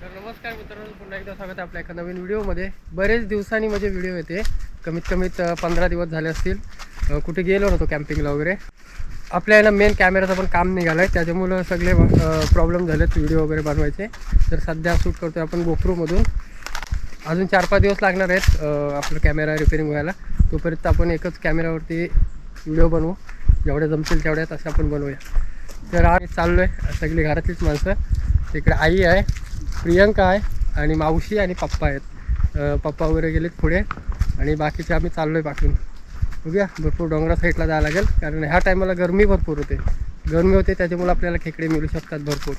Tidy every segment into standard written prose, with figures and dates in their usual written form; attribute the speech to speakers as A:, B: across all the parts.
A: तर नमस्कार मित्रांनो, पुन्हा एकदा स्वागत आहे आपल्या एका नवीन व्हिडिओमध्ये. बरेच दिवसांनी म्हणजे व्हिडिओ येते, कमीत 15 दिवस झाले असतील. कुठे गेलो नव्हतो कॅम्पिंगला वगैरे. आपल्या याला मेन कॅमेराचं पण काम निघालं आहे, त्याच्यामुळं सगळे प्रॉब्लेम झालेत व्हिडिओ वगैरे बनवायचे. तर सध्या शूट करतो आहे आपण गोप्रोमधून. अजून 4-5 दिवस लागणार आहेत आपलं कॅमेरा रिपेअरिंग व्हायला. तोपर्यंत आपण एकच कॅमेरावरती व्हिडिओ बनवू, जेवढ्या जमतील तेवढ्यात असं आपण बनवूया. तर आज चाललो आहे सगळी घरातलीच माणसं. इकडे आई आहे, प्रियंका आहे आणि मावशी आणि पप्पा आहेत. पप्पा वगैरे गेलेत पुढे आणि बाकीचे आम्ही चाललो आहे पाठवून. बघूया, भरपूर डोंगरा साईडला जायला लागेल, कारण ह्या टायमाला गरमी भरपूर होते. गरमी होते त्याच्यामुळे आपल्याला खेकडे मिळू शकतात भरपूर.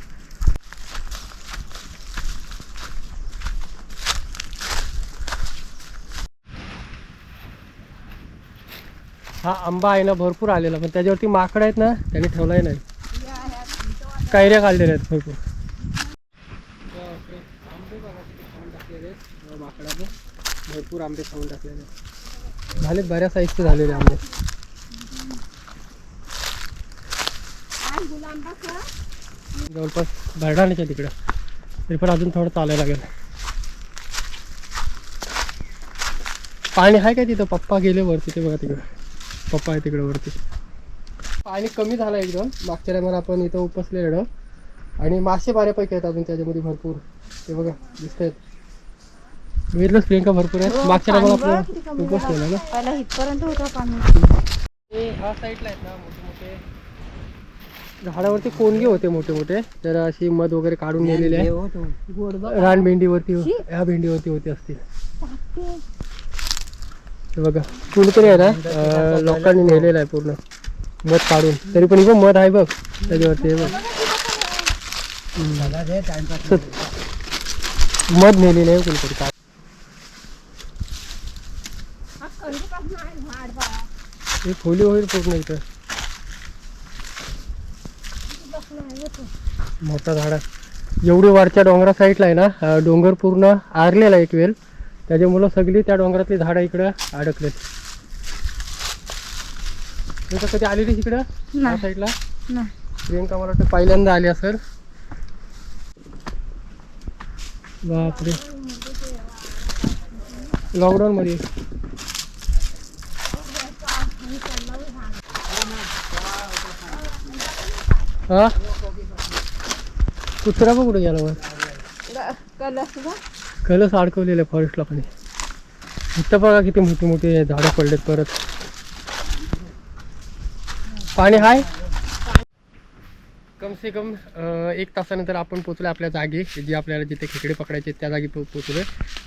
A: हा आंबा आहे ना भरपूर आलेला, पण त्याच्यावरती माकड आहेत ना, त्यांनी ठेवलाय नाही. कैऱ्या काढलेल्या आहेत भरपूर. आंबे बघा किती खाऊन टाकलेले आहेत माकडाने. भरपूर आंबे खाऊन टाकलेले आहेत. झालेत, बऱ्याच साईजचे झालेले आंबे. जवळपास भरडाण्याच्या तिकडं तरी पण अजून थोडं चालायला लागेल. पाणी आहे काय तिथं? पप्पा गेले वरती, ते बघा तिकडं पप्पा आहे तिकडं वरती. पाणी कमी झालं एकदम. मागच्या टायमाला आपण इथं उपसलेलं आणि मासे बऱ्यापैकी आहेत अजून त्याच्यामध्ये भरपूर. ते बघा दिसत आहेत. बघितलंच प्रियंका, भरपूर आहे. मागच्या टायमाला आपण उपसलेलं ना,
B: पहिला इथपर्यंत होतं पाणी.
A: हे ह्या साईडला आहेत ना मोठे मोठे झाडावरती कोणगे होते मोठे मोठे. तर अशी मध वगैरे काढून नेलेले आहे. रान भेंडीवरती, ह्या भेंडीवरती होते असतील. हे बघा कोणीतरी आहे ना, लोकांनी नेलेलं आहे पूर्ण मध काढून. तरी पण इथं मध आहे बघ त्याच्यावरती. हे बघ मध नेलेलं आहे कोणीतरी. काय हे खोली होईल पूर्ण इथं. मोठा झाड आहे. एवढी वरच्या डोंगरा साईडला आहे ना, डोंगर पूर्ण आरलेला एक वेळ, त्याच्यामुळं सगळी त्या डोंगरातली झाडं इकडं अडकलेत. प्रियंका कधी आलेली तिकडं त्या साईडला? प्रियंका मला वाटतं पहिल्यांदा आली असेल. बापरे, लॉकडाऊन मध्ये. हा कुत्रा पण कुठे गेला? कलस अडकवलेलं आहे फॉरेस्टला. पण इथं बघा किती मोठी मोठी झाडं पडलेत. परत पाणी हाय. कम से कम 1 तासानंतर आपण पोचलो आपल्या जागी, जी आपल्याला जिथे खेकडे पकडायचे त्या जागी पोचलो.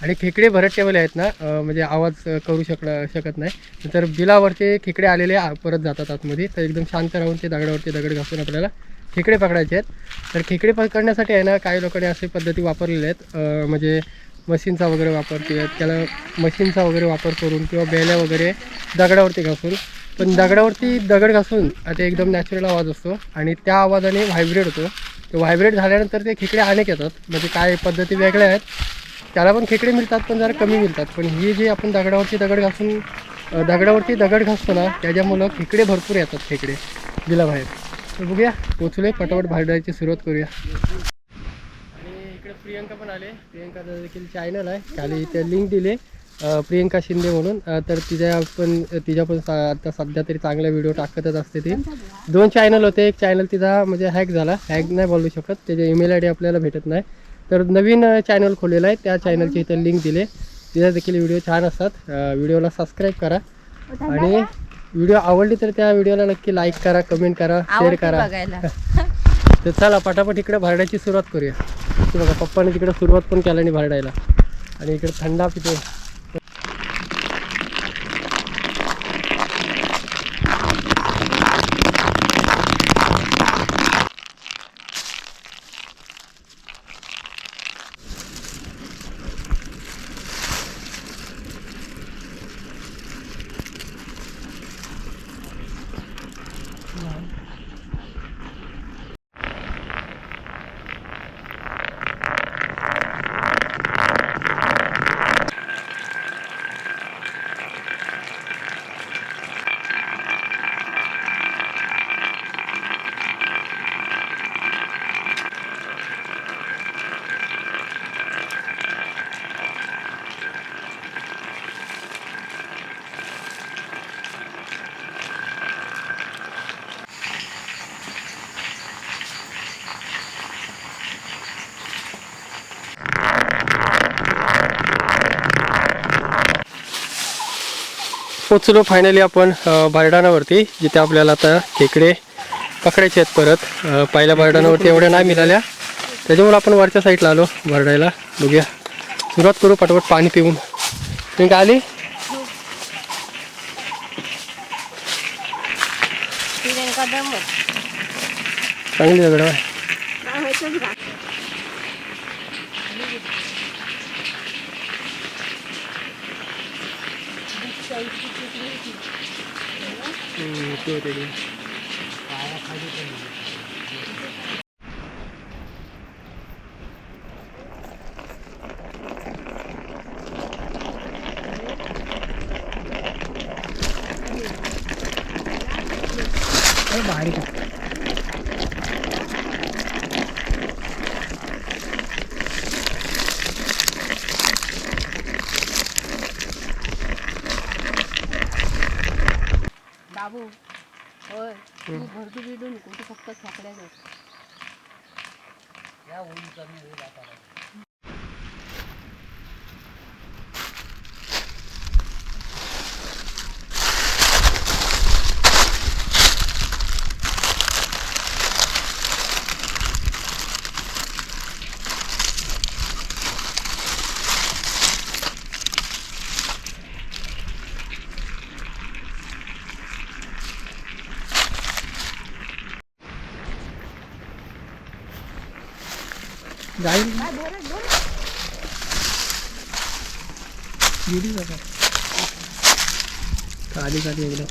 A: आणि खेकडे भरत ठेवले आहेत ना, म्हणजे आवाज करू शकत नाही. तर बिलावरचे खेकडे आलेले परत जातात आतमध्ये. तर एकदम शांत राहून ते दगडावरती दगड घासून आपल्याला खेकडे पकडायचे आहेत. तर खेकडे पकडण्यासाठी आहे ना, काही लोकांनी असे पद्धती वापरलेल्या आहेत. म्हणजे मशीनचा वगैरे वापर केला, त्याला मशीनचा वगैरे वापर करून किंवा बेल्या वगैरे दगडावरती घासून. पण दगडावरती दगड घासून ते एकदम नॅचरल आवाज असतो आणि त्या आवाजाने व्हायब्रेट होतो. ते व्हायब्रेट झाल्यानंतर ते खेकडे अनेक येतात. म्हणजे काय पद्धती वेगळ्या आहेत. त्याला पण खेकडे मिळतात, पण जरा कमी मिळतात. पण ही जी आपण दगडावरती दगड घासून दगडावरती दगड घासतो ना, त्याच्यामुळं खेकडे भरपूर येतात, खेकडे बिलाबाहेर. तर बघूया, पोचले पटापट भाडायची सुरुवात करूया. आणि इकडे प्रियंका पण आले. प्रियंकाचा देखील चॅनल आहे, खाली इथे लिंक दिले, प्रियंका शिंदे म्हणून. तर तिच्या पण आता सध्या तरी चांगल्या व्हिडिओ टाकतच असते ती. 2 चॅनल होते. एक चॅनल तिचा म्हणजे हॅक झाला, हॅक नाही बोलू शकत, त्याचे ईमेल आय डी आपल्याला भेटत नाही. तर नवीन चॅनल खोललेला आहे, त्या चॅनलची इथे लिंक दिले. तिचा देखील व्हिडिओ छान असतात. व्हिडिओला सबस्क्राईब करा आणि व्हिडिओ आवडली तर त्या व्हिडिओला नक्की लाईक करा, कमेंट करा, शेअर करा. तर चला पटापट इकडे भरडायची सुरुवात करूया. बघा पप्पाने तिकडे सुरुवात पण केला आणि भरडायला. आणि इकडे थंडा पितो. पोचलो फायनली आपण बारडानावरती, जिथे आपल्याला आता खेकडे पकडायचे आहेत परत. पहिल्या बारडानावरती एवढ्या नाही मिळाल्या, त्याच्यामुळे आपण वरच्या साईडला आलो भरडायला. बघूया, सुरुवात करू पटपट पाणी पिऊन. तुम्ही काय आली? चांगली दगड आहे.
B: बाबू होय, तू भरती बिडू नको, तू फक्त खेकड्या घे.
A: जाईल गेली बघा, खाली खाली एकदम.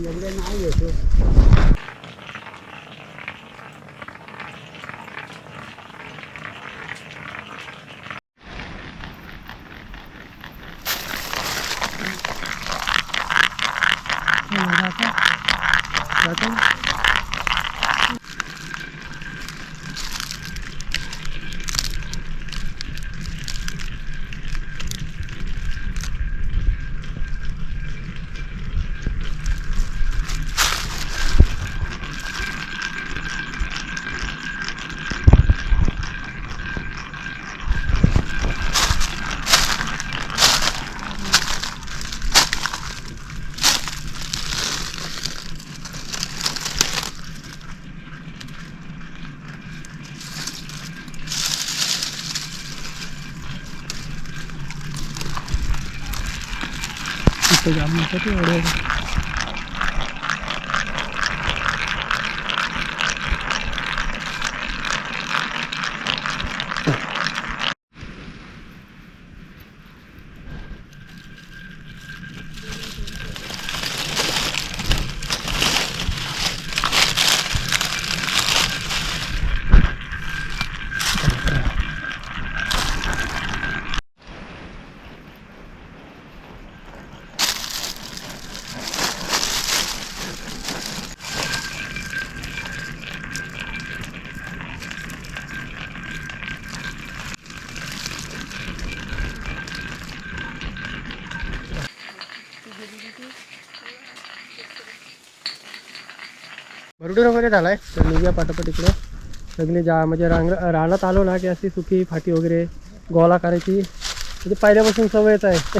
B: एवढे नाही येतो.
A: भरडून वगैरे झालाय, तर निघूया पटापट इकडे. सगळे म्हणजे रानात आलो ना की अशी सुकी फाटी वगैरे गोळा करायची, म्हणजे पहिल्यापासून सवयच आहे.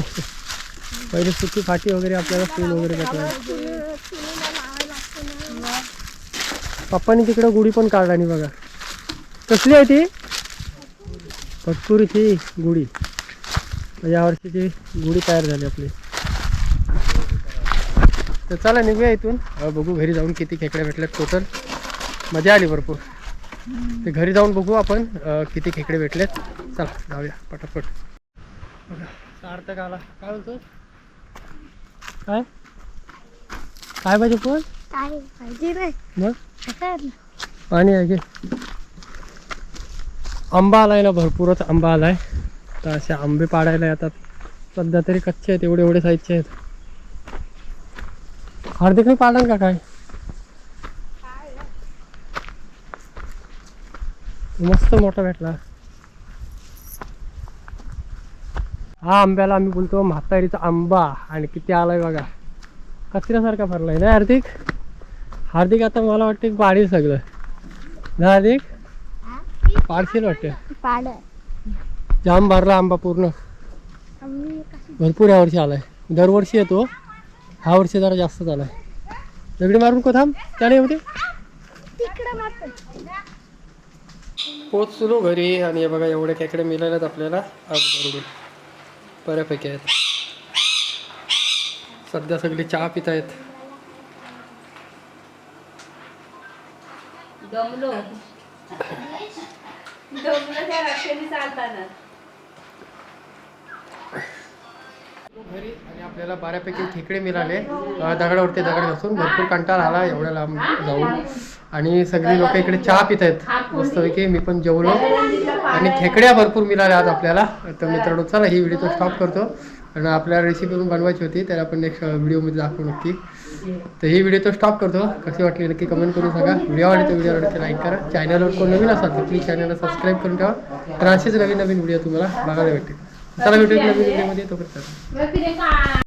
A: पहिले सुकी फाटी वगैरे आपल्याला फूल वगैरे भेटणार. पप्पानी तिकडे गुढी पण काढला नाही बघा. कसली आहे ती? पटकुरीची गुढी. या वर्षीची गुढी तयार झाली आपली. तर चला निघूया इथून. बघू घरी जाऊन किती खेकड्या भेटल्यात. टोटल मजा आली भरपूर. ते घरी जाऊन बघू आपण किती खेकडे भेटलेत. चला जाऊया पटापट. बघा सार्थक आला. काय बोलतो? काय काय पाहिजे पण?
B: काय पाहिजे रे?
A: मग पाणी आहे की. आंबा आलाय ना, भरपूरच आंबा आलाय. तर असे आंबे पाडायला येतात. सध्या तरी कच्चे आहेत, एवढे एवढे साईजचे आहेत. हार्दिकने पाडन का काय? मस्त मोठा भेटला. हा आंब्याला आम्ही बोलतो म्हातारीचा आंबा. आणि किती आलाय बघा, कचऱ्यासारखा भरलाय ना हार्दिक. हार्दिक आता मला वाटतं पाडील सगळं ना हार्दिक पाडशील वाटतं
B: पाड
A: जाम भरला आंबा पूर्ण भरपूर ह्या वर्षी आलाय दरवर्षी येतो ह्या वर्षी जरा जास्तच आलाय दगडी मारून को थांब त्याने होते पोचलो घरी आणि हे बघा एवढे खेकडे मिळालेत आपल्याला आज बरोबर बऱ्यापैकी आहेत सध्या सगळे चहा पित आहेत
B: दमलो त्या रस्त्याने चालताना
A: घरी आणि आपल्याला बऱ्यापैकी खेकडे मिळाले दगडावरती दगड घासून भरपूर कंटाळा आला एवढ्या लांब जाऊन आणि सगळी लोक इकडे चहा पित आहेत मस्तपैकी मी पण जेवलो आणि खेकड्या भरपूर मिळाल्या आज आपल्याला तर मित्रांनो चला ही व्हिडिओ तो स्टॉप करतो आणि आपल्याला रेसिपी पण बनवायची होती त्याला आपण नेक्स्ट व्हिडिओमध्ये दाखवू नक्की तर ही व्हिडिओ तो स्टॉप करतो कशी वाटली नक्की कमेंट करून सांगा व्हिडिओ आवडली तर व्हिडिओ आवडते लाईक करा चॅनलवर कोण नवीन असाल तर प्लीज चॅनलला सबस्क्राईब करून ठेवा तर असेच नवीन नवीन व्हिडिओ तुम्हाला बघायला भेटतील चला भेटूया नवीन व्हिडिओमध्ये तोपर्यंत